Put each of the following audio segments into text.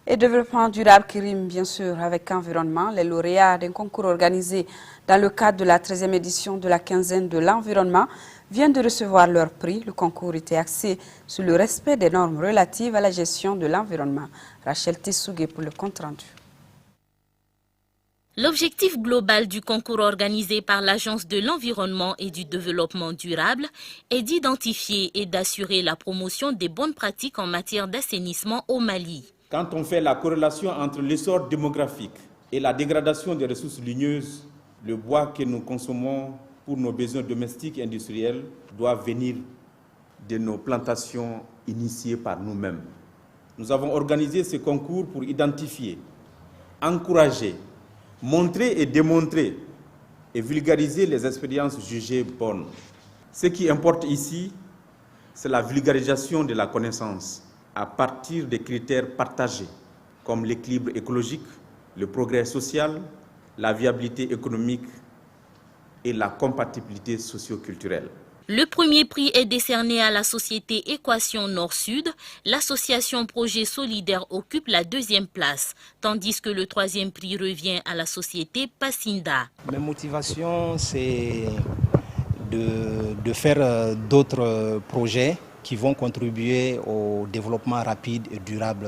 Et développement durable qui rime bien sûr avec environnement, les lauréats d'un concours organisé dans le cadre de la 13e édition de la quinzaine de l'environnement viennent de recevoir leur prix. Le concours était axé sur le respect des normes relatives à la gestion de l'environnement. Rachel Tessougué pour le compte-rendu. L'objectif global du concours organisé par l'Agence de l'environnement et du développement durable est d'identifier et d'assurer la promotion des bonnes pratiques en matière d'assainissement au Mali. Quand on fait la corrélation entre l'essor démographique et la dégradation des ressources ligneuses, le bois que nous consommons pour nos besoins domestiques et industriels doit venir de nos plantations initiées par nous-mêmes. Nous avons organisé ce concours pour identifier, encourager, montrer et démontrer et vulgariser les expériences jugées bonnes. Ce qui importe ici, c'est la vulgarisation de la connaissance à partir des critères partagés, comme l'équilibre écologique, le progrès social, la viabilité économique et la compatibilité socio-culturelle. Le premier prix est décerné à la société Équation Nord-Sud. L'association Projet Solidaire occupe la 2e place, tandis que le 3e prix revient à la société Passinda. Mes motivations, c'est de faire d'autres projets qui vont contribuer au développement rapide et durable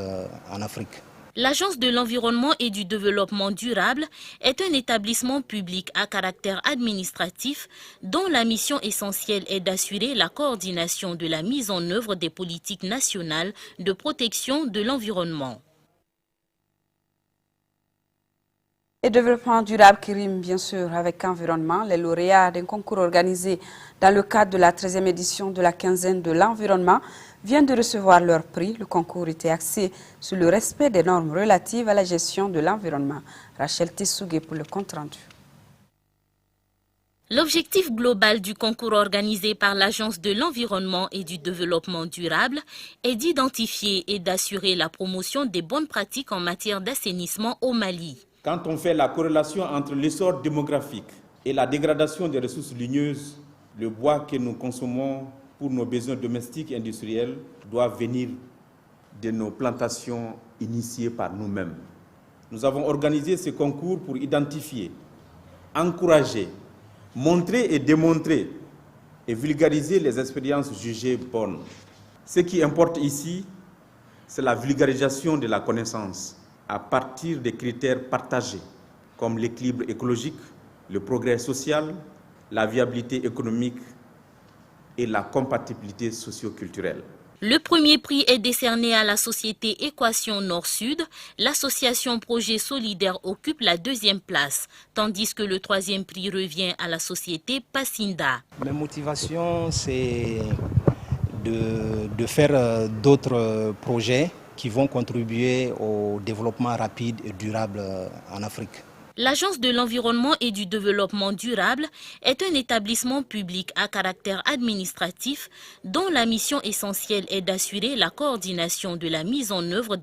en Afrique. L'Agence de l'environnement et du développement durable est un établissement public à caractère administratif dont la mission essentielle est d'assurer la coordination de la mise en œuvre des politiques nationales de protection de l'environnement. Et développement durable qui rime bien sûr avec environnement, les lauréats d'un concours organisé dans le cadre de la 13e édition de la quinzaine de l'environnement viennent de recevoir leur prix. Le concours était axé sur le respect des normes relatives à la gestion de l'environnement. Rachel Tessougué pour le compte-rendu. L'objectif global du concours organisé par l'Agence de l'environnement et du développement durable est d'identifier et d'assurer la promotion des bonnes pratiques en matière d'assainissement au Mali. Quand on fait la corrélation entre l'essor démographique et la dégradation des ressources ligneuses, le bois que nous consommons pour nos besoins domestiques et industriels doit venir de nos plantations initiées par nous-mêmes. Nous avons organisé ce concours pour identifier, encourager, montrer et démontrer et vulgariser les expériences jugées bonnes. Ce qui importe ici, c'est la vulgarisation de la connaissance à partir des critères partagés, comme l'équilibre écologique, le progrès social, la viabilité économique et la compatibilité socio-culturelle. Le premier prix est décerné à la société Équation Nord-Sud. L'association Projet Solidaire occupe la 2e place, tandis que le 3e prix revient à la société Passinda. Mes motivations, c'est de faire d'autres projets qui vont contribuer au développement rapide et durable en Afrique. L'Agence de l'environnement et du développement durable est un établissement public à caractère administratif dont la mission essentielle est d'assurer la coordination de la mise en œuvre